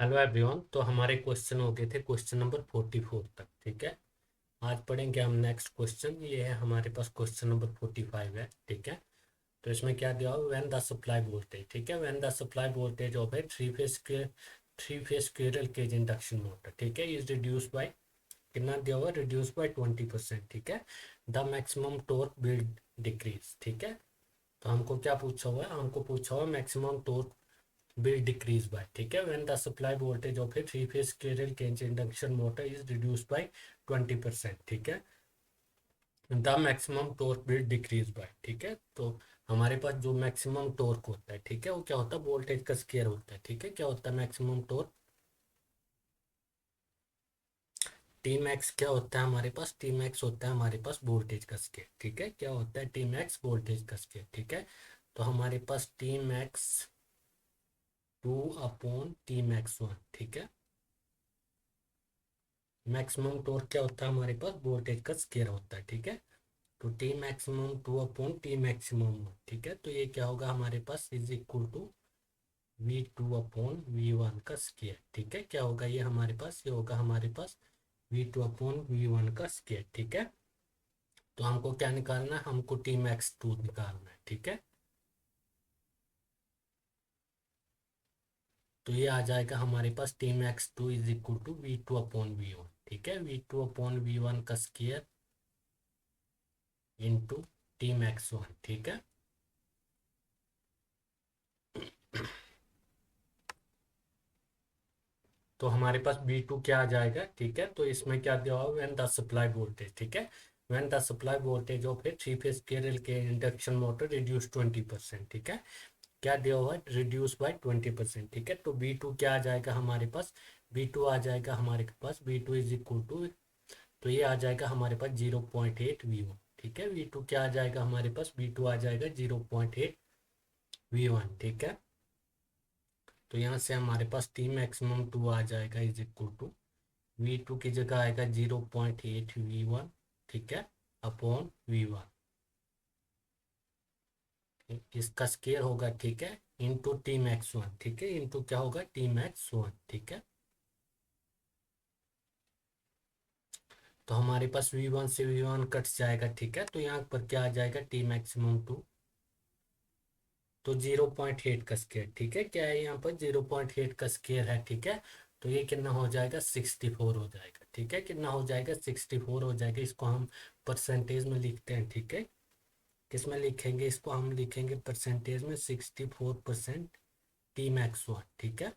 Hello everyone. तो हमारे question हो गए थे क्वेश्चन नंबर 44 तक। ठीक है, आज पढ़ेंगे हम नेक्स्ट क्वेश्चन। ये है हमारे पास क्वेश्चन नंबर 45 है। ठीक है, तो इसमें क्या दिया हुआ, व्हेन द सप्लाई वोल्टेज। ठीक है, when the supply voltage of a three phase squirrel cage induction motor, ठीक है, इज रिड्यूस बाय, कितना दिया हुआ, रिड्यूस बाय 20%। ठीक है, the maximum torque will decrease. ठीक है, तो हमको क्या पूछा हुआ है, हमको पूछा हुआ maximum torque will decrease by, ठीक है, when the supply voltage of a three phase squirrel cage induction motor is reduced by 20%। ठीक है, the maximum torque will decrease by। ठीक है, तो हमारे पास जो मैक्सिमम टॉर्क होता है, ठीक है, वो क्या होता है, वोल्टेज का स्केयर होता है। ठीक है, क्या होता है मैक्सिमम टॉर्क, टी मैक्स क्या होता है हमारे पास, टी मैक्स होता है हमारे पास वोल्टेज का स्केयर। ठीक है, क्या होता है टी मैक्स, वोल्टेज का स्केयर। ठीक है, तो हमारे पास टी मैक्स 2/T max 1। ठीक है, मैक्सिमम टॉर्क क्या होता है हमारे पास, वोल्टेज का स्केयर होता है। ठीक है, तो टी मैक्सिमम 2/T maximum 1। ठीक है, तो ये क्या होगा हमारे पास, इज इक्वल टू V2/V1 का स्केयर। ठीक है, क्या होगा ये हमारे पास, ये होगा हमारे पास V2/V1 का स्केयर। ठीक है, तो हमको क्या निकालना है, हमको T max 2 निकालना है। ठीक है, तो ये आ जाएगा हमारे पास T max 2 is equal to V2/V1। ठीक है, V2/V1 का स्केयर इंटू T max 1। ठीक है, तो हमारे पास B2 क्या आ जाएगा। ठीक है, तो इसमें क्या दिया हुआ, व्हेन द सप्लाई वोल्टेज। ठीक है, when the supply voltage of a three phase Kerala के इंडक्शन मोटर रिड्यूस 20%। ठीक है, क्या दिया हुआ है, रिड्यूस बाय 20%। ठीक है, तो B2 क्या आ जाएगा हमारे पास, B2 आ जाएगा हमारे पास, B2 इज इक्वल टू, तो ये आ जाएगा हमारे पास 0.8 V1। ठीक है, V2 क्या आ जाएगा हमारे पास, B2 आ जाएगा 0.8 V1। ठीक है, तो यहाँ से हमारे पास T max 2 आ जाएगा इज इक्वल टू, V2 की जगह आएगा 0.8 V1। ठीक है, अपॉन V1, इसका स्केयर होगा। ठीक है, इंटू T max 1। ठीक है, इंटू क्या होगा T max 1। ठीक है, तो हमारे पास V1 से V1 कट जाएगा। ठीक है, तो यहाँ पर क्या आ जाएगा T max 2, तो 0.8 का स्केयर। ठीक है, क्या है यहाँ पर 0.8 का स्केयर है। ठीक है, तो ये कितना हो जाएगा, 64 हो जाएगा। ठीक है, कितना हो जाएगा, 64 हो जाएगा। इसको हम परसेंटेज में लिखते हैं। ठीक है, किस में लिखेंगे इसको, हम लिखेंगे परसेंटेज में 64% T max 1। ठीक है,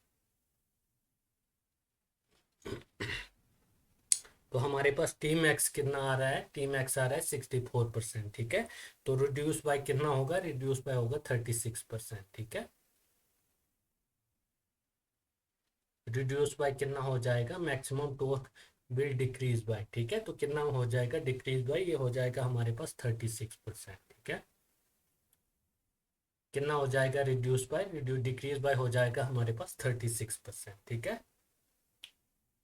तो हमारे पास टी मैक्स कितना आ रहा है, टी मैक्स आ रहा है 64%। ठीक है, तो रिड्यूस बाय कितना होगा, रिड्यूस बाय होगा 36%। ठीक है, रिड्यूस बाय कितना हो जाएगा, maximum torque will decrease by. ठीक है, तो कितना हो जाएगा डिक्रीज बाय, ये हो जाएगा हमारे पास 36%। ठीक है, कितना हो जाएगा रिड्यूस बाय, डिक्रीज बाय हो जाएगा हमारे पास 36%। ठीक है,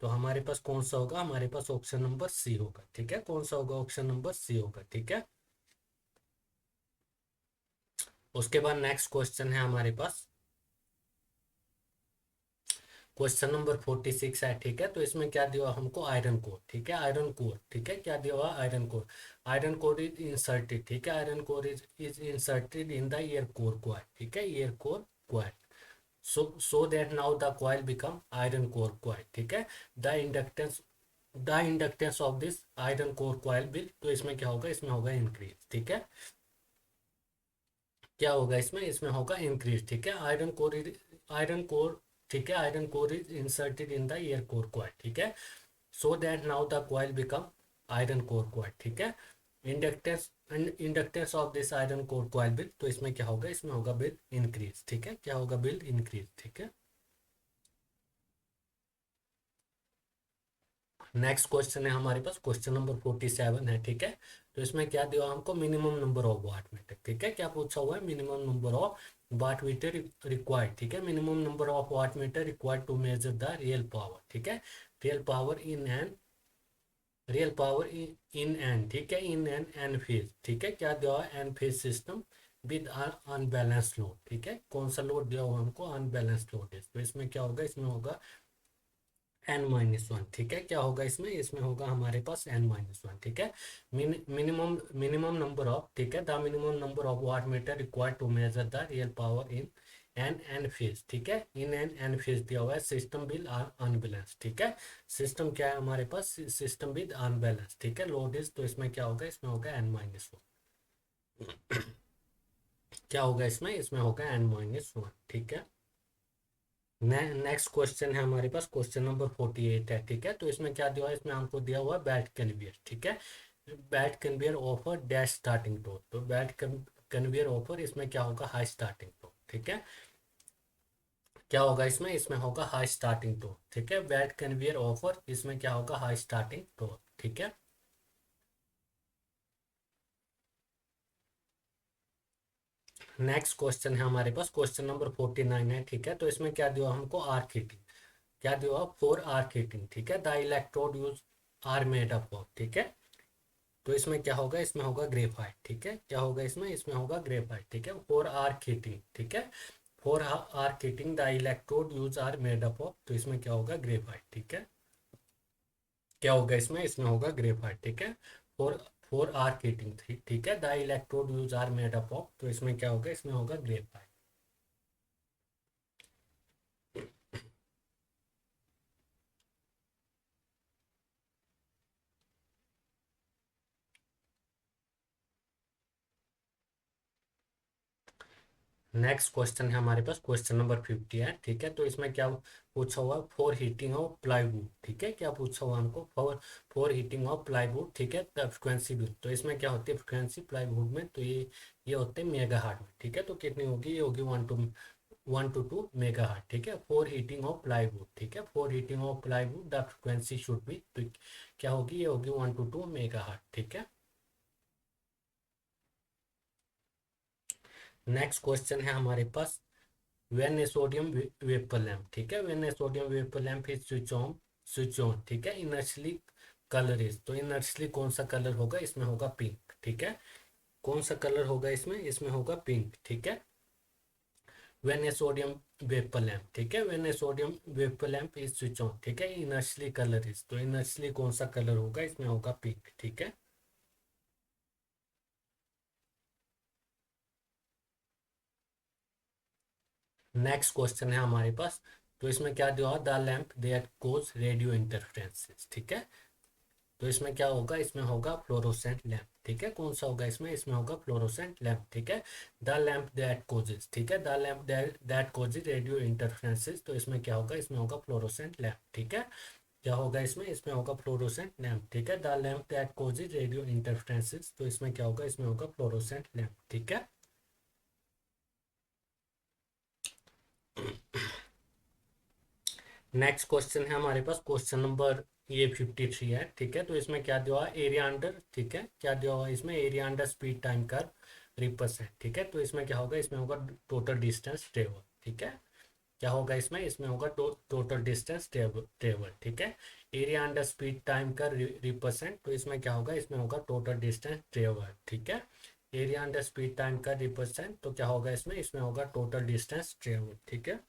तो हमारे पास कौन सा होगा, हमारे पास ऑप्शन नंबर सी होगा। ठीक है, कौन सा होगा, ऑप्शन नंबर सी होगा। ठीक है, उसके बाद नेक्स्ट क्वेश्चन है हमारे पास क्वेश्चन नंबर 46 है। ठीक है, तो इसमें क्या दिया हुआ हमको, आयरन कोर। ठीक है, आयरन कोर। ठीक है, क्या दिया हुआ, iron core. Iron core is inserted. ठीक है, iron core is inserted in the year core coil. ठीक है, year core coil, so that now the coil become iron core coil। ठीक है, the inductance the inductance of this iron core coil will, तो इसमें क्या होगा, इसमें होगा इंक्रीज। ठीक है, क्या होगा इसमें, इसमें होगा इंक्रीज। ठीक है, आयरन कोर, ठीक है, iron core is inserted in the air core coil. ठीक है, so that now the coil become iron core coil. ठीक है, inductance inductance of this iron core coil bill, तो इसमें क्या होगा, इसमें होगा बिल इंक्रीज। ठीक है, क्या होगा, बिल इंक्रीज। ठीक है, नेक्स्ट क्वेश्चन है हमारे पास क्वेश्चन नंबर 47 है। ठीक है, तो इसमें क्या दिया हुआ हमको, minimum number of watt meter. ठीक है, क्या पूछा हुआ है, minimum number of watt meter required. ठीक है, minimum number of watt meter required to measure the real power. ठीक है, real power in N real power in N, ठीक है, इन एन एन फेज। ठीक है, क्या दिया हुआ, N phase system with unbalance load. ठीक है, कौन सा लोड दिया हुआ हमको, अनबैलेंस लोड है। तो इसमें क्या होगा, इसमें होगा n-1, ठीक है। क्या होगा इसमें, इसमें होगा हमारे पास n-1, ठीक है। मिनिमम नंबर ऑफ, ठीक है, the minimum number of watt meter required to measure the real power in N phase, ठीक है। इन एन फेज दिया हुआ है, सिस्टम विद अनबैलेंस, ठीक है। सिस्टम क्या है हमारे पास, सिस्टम विद अनबैलेंस, ठीक है। लोड इज, तो इसमें क्या होगा, इसमें होगा n-1, क्या होगा इसमें, इसमें होगा n-1, ठीक है। नेक्स्ट क्वेश्चन है हमारे पास, क्वेश्चन नंबर 48 है, ठीक है। तो इसमें क्या दिया हुआ है, इसमें हमको दिया हुआ है बैट कन्वेयर, ठीक है। Bat conveyor offer dash starting torque, तो बैट कन्वेयर ऑफर, इसमें क्या होगा, हाई स्टार्टिंग टॉर्क, ठीक है। क्या होगा इसमें, इसमें होगा हाई स्टार्टिंग टॉर्क, ठीक है। बैट कन्वेयर ऑफर, इसमें क्या होगा, हाई स्टार्टिंग टॉर्क, ठीक है। नेक्स्ट क्वेश्चन है हमारे पास, क्वेश्चन नंबर 49 है, ठीक है। तो इसमें क्या दिया हमको, आर्क हीटिंग, क्या दिया, फॉर आर्क हीटिंग, ठीक है। The electrode use are made up of, ठीक है। तो इसमें क्या होगा, इसमें होगा ग्रेफाइट, ठीक है। क्या होगा इसमें, इसमें होगा ग्रेफाइट, ठीक है। फॉर आर्क हीटिंग, ठीक है। For arc heating the electrode use are made up of, तो इसमें क्या होगा, ग्रेफाइट, ठीक है। क्या होगा इसमें, इसमें होगा ग्रेफाइट, ठीक है। फॉर फॉर आर्क हीटिंग, ठीक है, the electrode use are made up of, तो इसमें क्या होगा, इसमें होगा ग्रेफाइट। नेक्स्ट क्वेश्चन है हमारे पास, क्वेश्चन नंबर 50 है, ठीक है। तो इसमें क्या पूछा हुआ, फॉर हीटिंग ऑफ प्लाईवुड, ठीक है। क्या पूछा हुआ हमको, for for heating of plywood, ठीक है, द फ्रिक्वेंसी भी, तो इसमें क्या होती है फ्रिक्वेंसी प्लाईवुड में, तो ये होते हैं मेगा हार्ट में, ठीक है। तो कितनी होगी, ये होगी 1 to 2 मेगा हार्ट, ठीक है। फॉर हीटिंग ऑफ प्लाईवुड, ठीक है, for heating of plywood the frequency should be, तो क्या होगी, ये होगी 1 to 2 मेगा हार्ट, ठीक है। नेक्स्ट क्वेश्चन है हमारे पास, when a sodium vapour lamp, ठीक है, when a sodium vapour lamp is switch on, ठीक है, इनर्शियली कलर इज, तो इनर्शियली कौन सा कलर होगा, इसमें होगा पिंक, ठीक है। कौन सा कलर होगा इसमें, इसमें होगा पिंक, ठीक है। When a sodium vapour lamp, ठीक है, when a sodium vapour lamp is switch on, ठीक है, इनर्शियली कलर इज, तो इनर्शियली कौन सा कलर होगा, इसमें होगा पिंक, ठीक है। नेक्स्ट क्वेश्चन है हमारे पास, तो इसमें क्या दिया, the lamp that cause radio interferences, ठीक है। तो इसमें क्या होगा, इसमें होगा फ्लोरोसेंट लैम्प, ठीक है। कौन सा होगा इसमें, इसमें होगा फ्लोरोसेंट लैम्प, ठीक है। द लैम्प दैट कोजेस, ठीक है, the lamp that causes radio interferences, तो इसमें क्या होगा, इसमें होगा फ्लोरोसेंट लैम्प, ठीक है। क्या होगा इसमें, इसमें होगा फ्लोरोसेंट लैम्प, ठीक है। The lamp that causes radio interferences, तो इसमें क्या होगा, इसमें होगा फ्लोरोसेंट लैम्प, ठीक है। नेक्स्ट क्वेश्चन है हमारे पास, क्वेश्चन नंबर ये 53 है, ठीक है। तो इसमें क्या दिया हुआ, एरिया अंडर, ठीक है, क्या दिया हुआ इसमें, एरिया अंडर स्पीड टाइम कर रिपर्सेंट, ठीक है। तो इसमें क्या होगा, इसमें होगा टोटल डिस्टेंस ट्रेवल, ठीक है। क्या होगा इसमें, इसमें होगा टोटल डिस्टेंस ट्रेवल, ठीक है। एरिया अंडर स्पीड टाइम का रिपर्सेंट, तो इसमें क्या होगा, इसमें होगा टोटल डिस्टेंस ट्रेवल, ठीक है। एरिया अंडर स्पीड टाइम का रिपर्सेंट, तो क्या होगा इसमें, इसमें होगा टोटल डिस्टेंस ट्रेवल, ठीक है।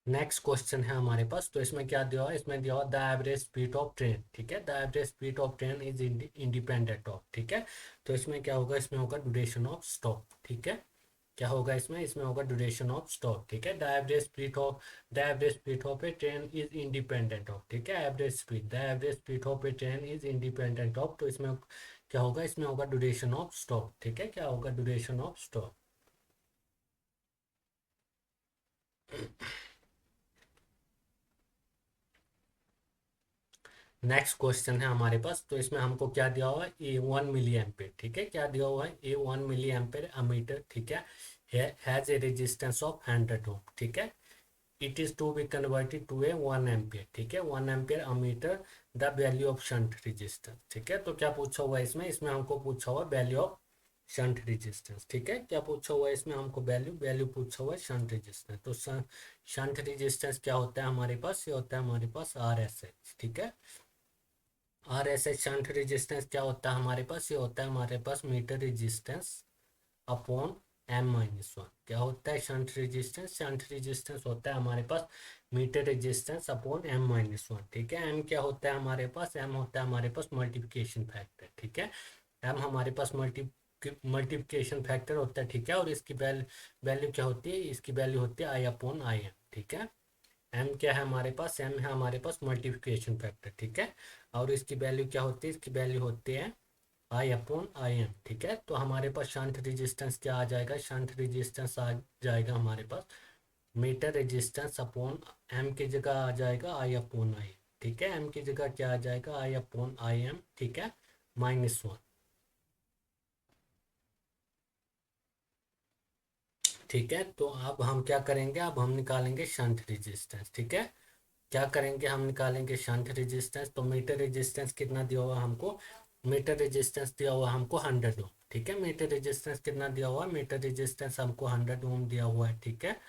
नेक्स्ट क्वेश्चन है हमारे पास, तो इसमें क्या दिया हुआ है, इसमें दिया हुआ the average speed of train, ठीक है, the average speed of train is independent of, ठीक है। तो इसमें क्या होगा, इसमें होगा ड्यूरेशन ऑफ स्टॉप, ठीक है। क्या होगा इसमें, इसमें होगा ड्यूरेशन ऑफ स्टॉप, ठीक है। The average speed of A train is independent of, ठीक है, average speed, the average speed of A train is independent of, तो इसमें क्या होगा, इसमें होगा ड्यूरेशन ऑफ स्टॉप, ठीक है। क्या होगा, duration of stop. Next question है हमारे पास, तो इसमें हमको क्या दिया हुआ है, A1 मिली एम्पेयर, ठीक है। क्या दिया हुआ है, A1 मिली एम्पेयर अमीटर, ठीक है, has a resistance of 100 ohm, ठीक है। It is to be converted to a 1 ampere, ठीक है, 1 ampere ammeter the value of shunt resistance, ठीक है। तो क्या पूछा हुआ है इसमें, इसमें हमको पूछा हुआ वैल्यू ऑफ शंट रेजिस्टेंस, ठीक है। क्या पूछा हुआ है इसमें हमको, वैल्यू वैल्यू पूछा हुआ है शंट रेजिस्टेंस, तो शंट रेजिस्टेंस क्या होता है हमारे पास, ये होता है हमारे पास RSH, ठीक है। RSH शंट रेजिस्टेंस क्या होता है हमारे पास, ये होता है हमारे पास मीटर रेजिस्टेंस अपॉन M-1। क्या होता है शंट रेजिस्टेंस? शंट रेजिस्टेंस होता है हमारे पास मीटर रेजिस्टेंस अपॉन M-1। ठीक है, M क्या होता है हमारे पास? M होता है हमारे पास मल्टीप्लिकेशन फैक्टर। ठीक है, M हमारे पास मल्टीप्लिकेशन फैक्टर होता है। ठीक है, और इसकी वैल्यू क्या होती है? इसकी वैल्यू होती है I अपॉन IM। ठीक है, M क्या है हमारे पास? M है हमारे पास मल्टीप्लिकेशन फैक्टर। ठीक है, और इसकी वैल्यू क्या होती है? इसकी वैल्यू होती है I अपॉन IM। ठीक है, तो हमारे पास शंट रेजिस्टेंस क्या आ जाएगा? शंट रेजिस्टेंस आ जाएगा हमारे पास मीटर रेजिस्टेंस अपॉन M की जगह आ जाएगा I अपॉन I। ठीक है, M की जगह क्या आ जाएगा? I upon IM। ठीक है, -1। ठीक है, तो अब हम क्या करेंगे? अब हम निकालेंगे शंट रेजिस्टेंस। ठीक है, क्या करेंगे? हम निकालेंगे शंट रेजिस्टेंस। तो मीटर रेजिस्टेंस कितना दिया हुआ हमको? मीटर रेजिस्टेंस दिया हुआ हमको 100 ओम। ठीक है, मीटर रेजिस्टेंस कितना दिया हुआ? मीटर रेजिस्टेंस हमको 100 ओम दिया हुआ है। ठीक है,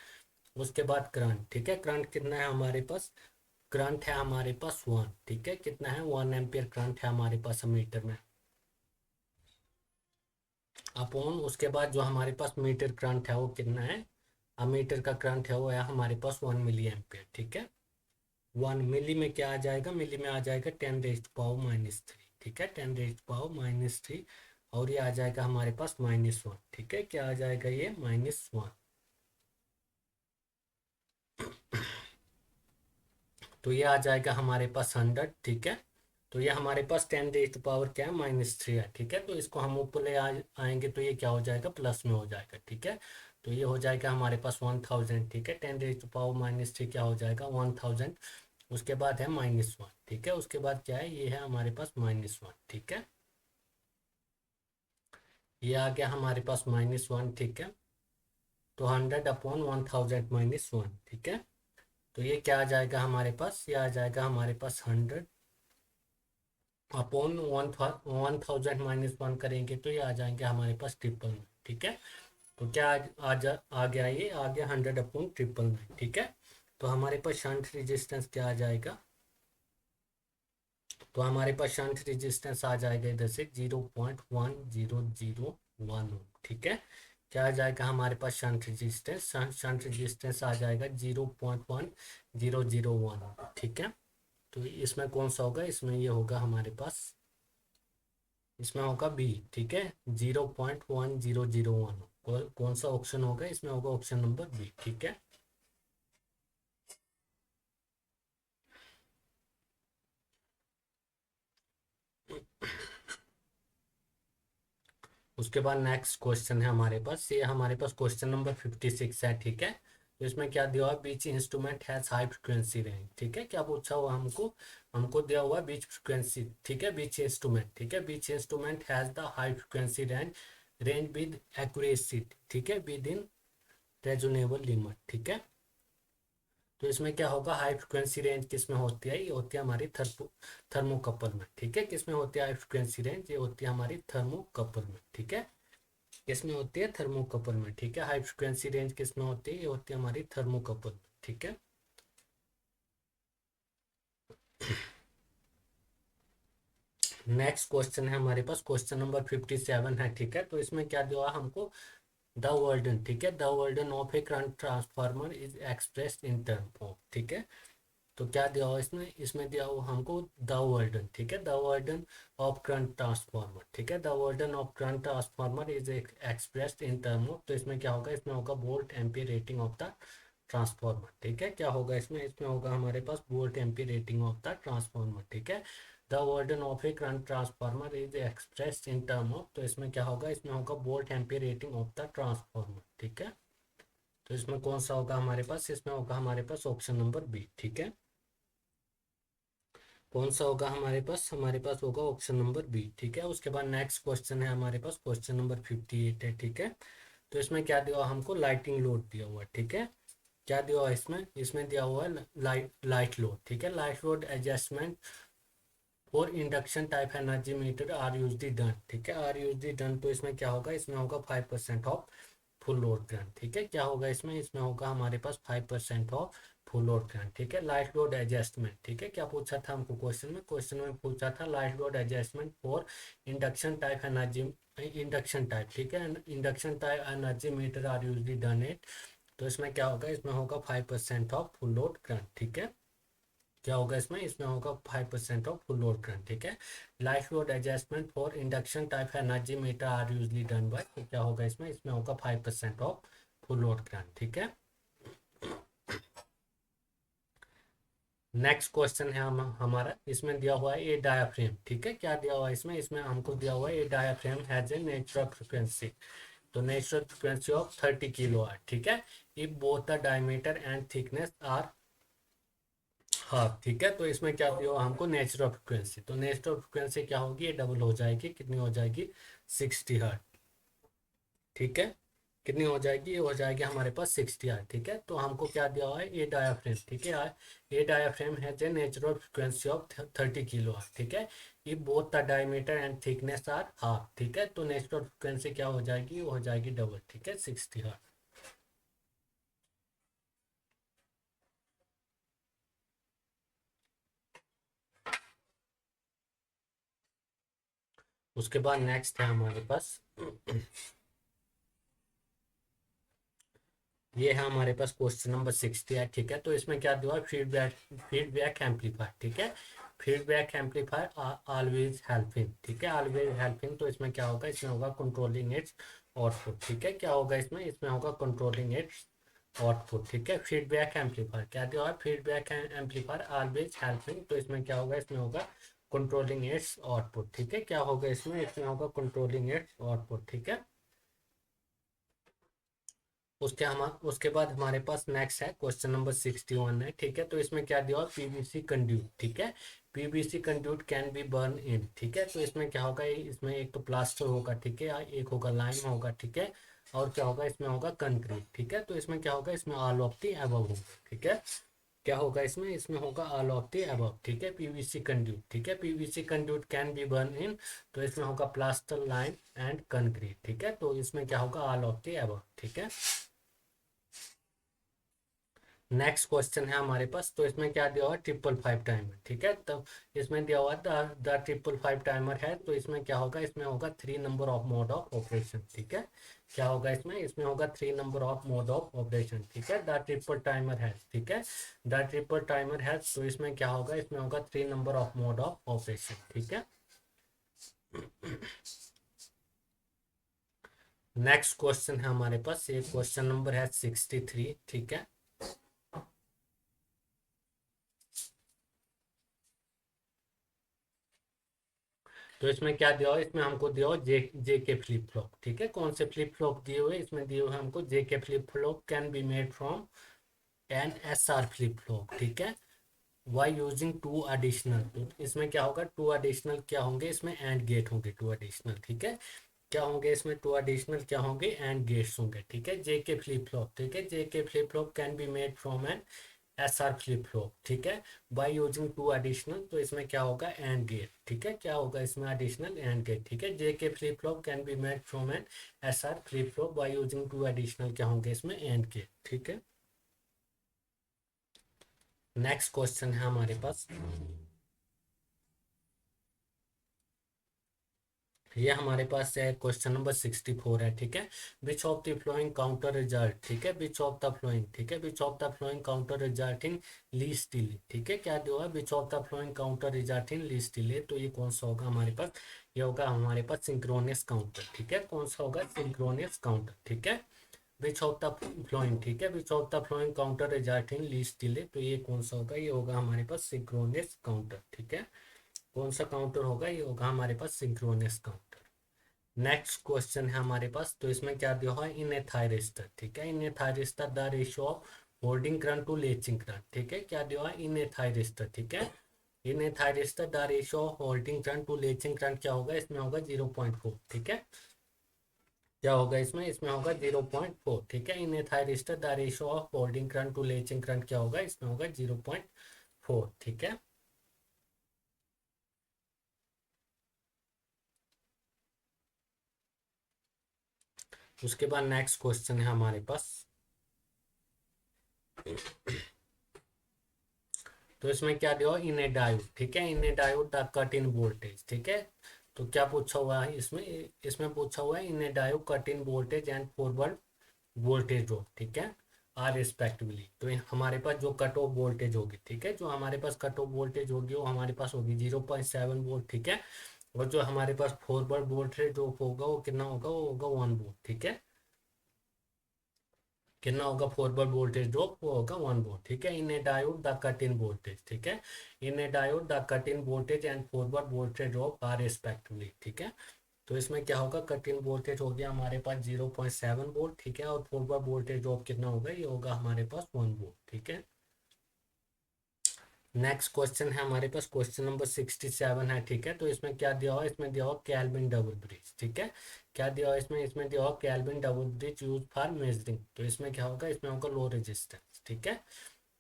उसके बाद करंट। ठीक है, करंट कितना है हमारे पास? करंट है हमारे पास 1। ठीक है, कितना है? 1 एम्पियर करंट है हमारे पास मीटर में, अपॉन उसके बाद जो हमारे पास मीटर करंट है वो कितना है? मीटर का करंट है वो है हमारे पास 1 मिली एम्पियर। ठीक है, 1 मिली में क्या आ जाएगा? मिली में आ जाएगा 10⁻⁻3। ठीक है, 10⁻⁻3, और ये आ जाएगा हमारे पास -1। ठीक है, क्या आ जाएगा ये? -1। तो ये आ जाएगा हमारे पास 100। ठीक है, तो ये हमारे पास 10⁻⁻ क्या है? -3 है। ठीक है, तो इसको हम ऊपर ले आएंगे तो ये क्या हो जाएगा? प्लस में हो जाएगा। ठीक है, तो ये हो जाएगा हमारे पास 1000। ठीक है, 10⁻⁻3 क्या हो जाएगा? 1000। उसके बाद है -1। ठीक है, उसके बाद क्या है? ये है हमारे पास -1। ठीक है, ये आ गया हमारे पास -1। ठीक है, तो 100 अपॉन 1000 -1। ठीक है, तो ये क्या आ जाएगा हमारे पास? ये आ जाएगा हमारे पास 100 अपॉन 1000 -1 करेंगे तो ये आ जाएंगे हमारे पास 999। ठीक है, तो क्या आ गया? ये आ गया 100 अपॉन 999। ठीक है, तो हमारे पास शंट रेजिस्टेंस क्या आ जाएगा? तो हमारे पास शंट रेजिस्टेंस आ जाएगा इधर से 0.1001। ठीक है, क्या आ जाएगा हमारे पास शंट रेजिस्टेंस? शंट रेजिस्टेंस आ जाएगा 0.1001। ठीक है, तो इसमें कौन सा होगा? इसमें ये होगा हमारे पास, इसमें होगा बी। ठीक है, 0.1001। कौन सा ऑप्शन होगा? इसमें होगा ऑप्शन नंबर बी। ठीक है, उसके बाद नेक्स्ट क्वेश्चन है हमारे पास, ये हमारे पास क्वेश्चन नंबर 56 है। ठीक है, तो इसमें क्या दिया हुआ? Which instrument has high frequency range. ठीक है, क्या पूछा हुआ हमको? हमको दिया हुआ बीच फ्रिक्वेंसी। ठीक है, बीच इंस्ट्रूमेंट। ठीक है, which instrument has the high frequency range with accuracy. ठीक है, विद इन रेजोनेबल लिमिट। ठीक है, तो इसमें क्या होगा? हाई फ्रिक्वेंसी रेंज किस में होती है? ये होती है हमारी थर्मोकपल में। ठीक है, किस में होती है हाई फ्रिक्वेंसी रेंज? ये होती है हमारी थर्मोकपल में। ठीक है, किस में होती है? थर्मोकपल में। ठीक है, हाई फ्रिक्वेंसी रेंज किस में होती है? ये होती है हमारी थर्मोकपल में। ठीक है, नेक्स्ट क्वेश्चन है हमारे पास, क्वेश्चन नंबर 57 है। ठीक है, तो इसमें क्या दिया हमको? The burden. ठीक है, the burden of a current transformer is expressed in term of. ठीक है, तो क्या दिया हुआ इसमें? इसमें दिया हुआ हमको द वर्डन। ठीक है, the burden of current transformer. ठीक है, the burden of current transformer is expressed in term of, तो इसमें क्या होगा? इसमें होगा volt ampere rating of the transformer. ठीक है, क्या होगा इसमें? इसमें होगा हमारे पास volt ampere rating of the transformer. ठीक है, the burden of a current transformer is expressed in term of, तो इसमें क्या होगा? इसमें होगा volt ampere rating of the transformer. ठीक है, तो इसमें कौन सा होगा हमारे पास? इसमें होगा हमारे पास ऑप्शन नंबर बी। ठीक है, कौन सा होगा हमारे पास? हमारे पास होगा ऑप्शन नंबर बी। ठीक है, उसके बाद नेक्स्ट क्वेश्चन है हमारे पास, क्वेश्चन नंबर 58 है। ठीक है, तो इसमें क्या दिया हुआ हमको? लाइटिंग लोड दिया हुआ है। ठीक है, क्या दिया हुआ है इसमें? इसमें दिया हुआ है लाइट लोड। ठीक है, लाइट लोड एडजस्टमेंट और induction type energy meter are usually done. ठीक है, आर यूज दी डन, तो इसमें क्या होगा? इसमें होगा 5% ऑफ फुल लोड करंट। ठीक है, क्या होगा इसमें? इसमें होगा हमारे पास 5% ऑफ फुल लोड करंट, ठीक है। लाइट लोड एडजस्टमेंट, ठीक है, क्या पूछा था हमको क्वेश्चन में पूछा था light load adjustment for induction type energy, induction type, ठीक है। Induction type energy meter are usually done it, तो इसमें क्या होगा, इसमें होगा 5% ऑफ फुल लोड करंट, ठीक है। क्या होगा इसमें, इसमें होगा 5% ऑफ फुल लोड करंट, ठीक है। Light load adjustment for induction type energy meter are usually done by, तो क्या होगा इसमें, इसमें होगा 5% ऑफ फुल लोड करंट, ठीक है। नेक्स्ट क्वेश्चन है हमारा, इसमें दिया हुआ है ए डायाफ्रेम, ठीक है। क्या दिया हुआ है इसमें, इसमें हमको दिया हुआ है a diaphragm has a natural frequency, तो नेचुरल फ्रिक्वेंसी ऑफ 30 किलोवाट, ठीक है। If both the diameter and thickness are half, ठीक है। तो इसमें क्या दिया हुआ हमको, नेचुरल फ्रिक्वेंसी, तो नेचुरल फ्रिक्वेंसी क्या होगी, ये डबल हो जाएगी, कितनी हो जाएगी, 60 हर्ट्ज, ठीक है। कितनी हो जाएगी, ये हो जाएगी हमारे पास 60 हर्ट्ज, ठीक है। तो हमको क्या दिया हुआ है, ए डायाफ्रेम, ठीक है। ए डायाफ्रेम है जे natural frequency of 30 kilo hertz, ठीक है। ये both the diameter and thickness are half, ठीक है। तो नेचुरल फ्रिक्वेंसी क्या हो जाएगी, वो हो जाएगी डबल, ठीक है, 60 हर्ट्ज। उसके बाद नेक्स्ट है हमारे पास ये है हमारे पास क्वेश्चन नंबर 60 है, ठीक है। तो इसमें क्या दिया है, फीडबैक एम्पलीफायर, ठीक है। फीडबैक एम्पलीफायर ऑलवेज हेल्पिंग, ठीक है, ऑलवेज हेल्पिंग। तो इसमें क्या होगा, इसमें होगा कंट्रोलिंग इट्स आउटपुट, ठीक है। क्या होगा इसमें, इसमें होगा कंट्रोलिंग इट्स आउटपुट, ठीक है। फीडबैक एम्पलीफायर क्या दिया है, फीडबैक एम्पलीफायर ऑलवेज हेल्पिंग, तो इसमें क्या होगा, इसमें होगा कंट्रोलिंग इट्स आउटपुट, ठीक है। क्या होगा इसमें, इसमें होगा कंट्रोलिंग इट्स आउटपुट, ठीक है। उसके बाद हमारे पास नेक्स्ट है क्वेश्चन नंबर 61 है, ठीक है। तो इसमें क्या दिया पीवीसी कंड्यूट, ठीक है। PVC conduit can be burn in, ठीक है। तो इसमें क्या होगा, इसमें एक तो प्लास्टर होगा, ठीक है, एक होगा लाइम होगा, ठीक है, और क्या होगा, इसमें होगा कंक्रीट, ठीक है। तो इसमें क्या होगा, इसमें ऑल ऑफ दी अबव होगा, ठीक है। क्या होगा इसमें, इसमें होगा ऑल ऑफ दी अबव, ठीक है। पीवीसी कंड्यूट, ठीक है, PVC conduit can be burn in, तो इसमें होगा प्लास्टर लाइम एंड कंक्रीट, ठीक है। तो इसमें क्या होगा, ऑल ऑफ दी अबव, ठीक है। नेक्स्ट क्वेश्चन है हमारे पास, तो इसमें क्या दिया हुआ है, 555 टाइमर, ठीक है। तो इसमें दिया हुआ द 555 टाइमर है, तो इसमें क्या होगा, इसमें होगा 3 number of mode of operation, ठीक है। क्या होगा इसमें, इसमें होगा 3 number of mode of operation, ठीक है। द ट्रिपल टाइमर है, ठीक है, द ट्रिपल टाइमर है, तो इसमें क्या होगा, इसमें होगा 3 number of mode of operation, ठीक है। नेक्स्ट क्वेश्चन है हमारे पास, ये क्वेश्चन नंबर है 63, ठीक है। तो इसमें क्या दिया हुआ है, इसमें हमको दिया हुआ जे के फ्लिप फ्लॉप, ठीक है। कौन से फ्लिप फ्लॉप दिए हुए, इसमें दिए हुए हमको J K flip flop can be made from an S R flip flop, ठीक है, वाई यूजिंग 2 एडिशनल, तो इसमें क्या होगा, 2 एडिशनल क्या होंगे, इसमें एंड गेट होंगे 2 एडिशनल, ठीक है। क्या होंगे इसमें 2 एडिशनल क्या होंगे, एंड गेट्स होंगे, ठीक है। जे के फ्लिप फ्लॉप, ठीक है, J K flip flop can be made from an S R flip flop, ठीक है, बाय यूजिंग 2 एडिशनल, तो इसमें क्या होगा, एंड गेट, ठीक है। क्या होगा इसमें, एडिशनल एंड गेट, ठीक है। J K flip flop can be made from an S R flip flop by using 2 additional, क्या होंगे इसमें, एंड गेट, ठीक है। नेक्स्ट क्वेश्चन है हमारे पास, ये हमारे पास है क्वेश्चन नंबर 64 है, ठीक है। Which of the flowing counter result, ठीक है, विच ऑफ द फ्लोइंग, ठीक है, which of the flowing counter result in least delay, ठीक है। क्या जो है, which of the flowing counter result in least delay, तो ये कौन सा होगा हमारे पास, ये होगा हमारे पास सिंक्रोनस काउंटर, ठीक है। कौन सा होगा, सिंक्रोनस काउंटर, ठीक है। विच ऑफ द फ्लोइंग, ठीक है, which of the flowing counter result in least delay, तो ये कौन सा होगा, ये होगा हमारे पास सिंक्रोनस काउंटर, ठीक है। कौन सा काउंटर होगा, ये होगा हमारे पास सिंक्रोनस काउंटर। नेक्स्ट क्वेश्चन है हमारे पास, तो इसमें क्या दिया हुआ है, इन ए थायरिस्टर, ठीक है, in a thyristor the ratio of holding current to latching current, ठीक है। क्या दिया हुआ है, इन ए थायरिस्टर, ठीक है, in a thyristor the ratio of holding current to latching current क्या होगा, इसमें होगा 0.4, ठीक है। क्या होगा इसमें, इसमें होगा 0.4, ठीक है। In a thyristor the ratio of holding current to latching current क्या होगा, इसमें होगा 0.4, ठीक है। उसके बाद नेक्स्ट क्वेश्चन है हमारे पास, तो इसमें क्या दिया इन ए डायोड, ठीक है, in a diode the cut in voltage, ठीक है। तो क्या पूछा हुआ है इसमें, इसमें पूछा हुआ है in a diode cut in voltage and forward voltage drop, ठीक है, आर रिस्पेक्टिवली। तो हमारे पास जो कट ऑफ वोल्टेज होगी, ठीक है, जो हमारे पास कट ऑफ वोल्टेज होगी वो हमारे पास होगी 0.7 वोल्ट, ठीक है। और जो हमारे पास फॉरवर्ड वोल्टेज ड्रॉप होगा वो कितना होगा, वो होगा 1 वोल्ट, ठीक है। कितना होगा फॉरवर्ड वोल्टेज ड्रॉप, वो होगा 1 वोल्ट, ठीक है। In a diode the cut in voltage, ठीक है, in a diode the cut in voltage and forward voltage drop are respectively, ठीक है। तो इसमें क्या होगा, कट इन वोल्टेज हो गया हमारे पास 0.7 वोल्ट, ठीक है, और फॉरवर्ड वोल्टेज ड्रॉप कितना होगा, ये होगा हमारे पास 1 वोल्ट, ठीक है। नेक्स्ट क्वेश्चन है हमारे पास क्वेश्चन नंबर 67 है, ठीक है। तो इसमें क्या दिया हुआ, इसमें दिया हुआ कैल्विन डबल ब्रिज, ठीक है। क्या दिया हुआ इसमें, इसमें दिया हुआ Kelvin double bridge use for measuring. तो इसमें क्या होगा, इसमें होगा लो रेजिस्टेंस, ठीक है।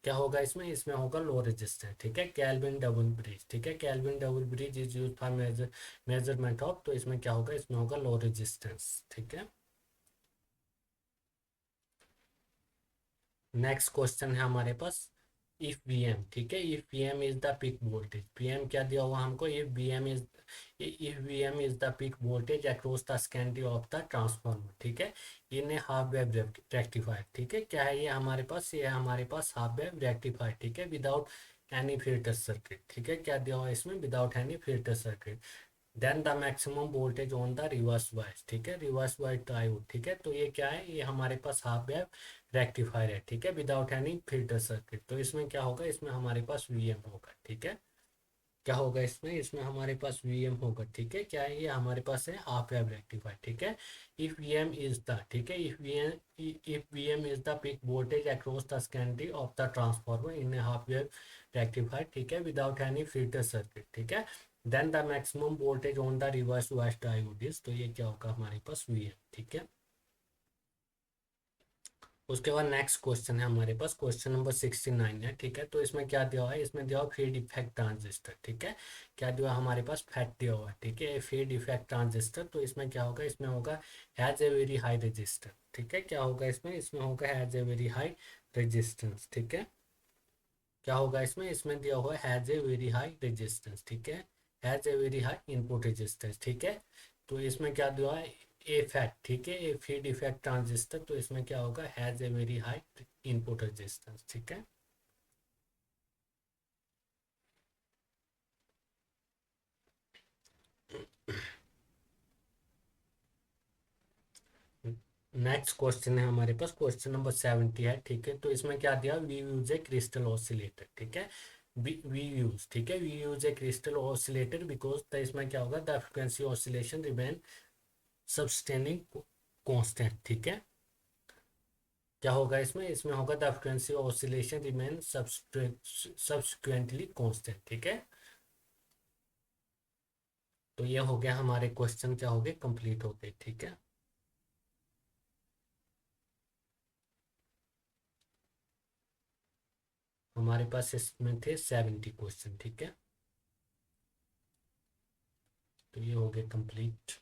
क्या होगा इसमें, इसमें होगा लो रेजिस्टेंस, ठीक है, कैल्विन डबल ब्रिज, ठीक है, Kelvin double bridge is use for measurement of. तो इसमें क्या होगा, इसमें होगा लो रेजिस्टेंस, ठीक है। नेक्स्ट क्वेश्चन है हमारे पास इफ वी एम, ठीक है, if V M is the peak voltage, P M क्या दिया हुआ हमको, if V M is the peak voltage across the secondary of the transformer, ठीक है, in a half wave rectifier, ठीक है। क्या है ये हमारे पास, ये हमारे पास हाफ वेव रेक्टिफायर, ठीक है, विदाउट एनी फिल्टर सर्किट, ठीक है। क्या दिया हुआ है इसमें, without any filter circuit. Then the maximum voltage on the reverse bias, ठीक है, रिवर्स बायस डायोड, ठीक है। तो ये क्या है, ये हमारे पास हाफ वेव रेक्टिफायर है, ठीक है, विदाउट एनी फिल्टर सर्किट। तो इसमें क्या होगा, इसमें हमारे पास वीएम होगा, ठीक है। क्या होगा इसमें, इसमें हमारे पास वीएम होगा, ठीक है। क्या है ये हमारे पास है हाफ वेव रेक्टिफायर, ठीक है। इफ वीएम इज द, ठीक है, if VM is the peak voltage across the secondary of the transformer in half wave rectifier, ठीक है, विदाउट एनी फिल्टर सर्किट, ठीक है। Then the maximum voltage on the reverse bias diode is, तो ये क्या होगा हमारे पास वीएम, ठीक है। उसके बाद नेक्स्ट क्वेश्चन है हमारे पास क्वेश्चन नंबर 69 है, ठीक है। तो इसमें क्या दिया हुआ है, इसमें दिया हुआ फीड इफेक्ट ट्रांजिस्टर, ठीक है। क्या दिया हुआ हमारे पास फैट दिया हुआ है, ठीक है, फीड इफेक्ट ट्रांजिस्टर। तो इसमें क्या होगा, इसमें होगा has a very high resistor, ठीक है। क्या होगा इसमें, इसमें होगा has a very high resistance, ठीक है। क्या होगा इसमें, इसमें दिया हुआ has a very high resistance, ठीक है, has a very high input resistance, ठीक है। तो इसमें क्या दिया है, ए फैक्ट, ठीक है, ए फीड इफेक्ट ट्रांजिस्टर। तो इसमें क्या होगा, has a very high input resistance, ठीक है। नेक्स्ट क्वेश्चन है हमारे पास क्वेश्चन नंबर 70 है, ठीक है। तो इसमें क्या दिया, we use a crystal oscillator, ठीक है, वी यूज, ठीक है, we use a crystal oscillator because the, इसमें क्या होगा, the frequency oscillation remain sustaining constant, ठीक है। क्या होगा इसमें, इसमें होगा the frequency oscillation remain subsequently constant, ठीक है। तो ये हो गया हमारे क्वेश्चन, क्या हो गए, कंप्लीट हो गए, ठीक है। हमारे पास इसमें थे 70 क्वेश्चन, ठीक है। तो ये हो गए कंप्लीट।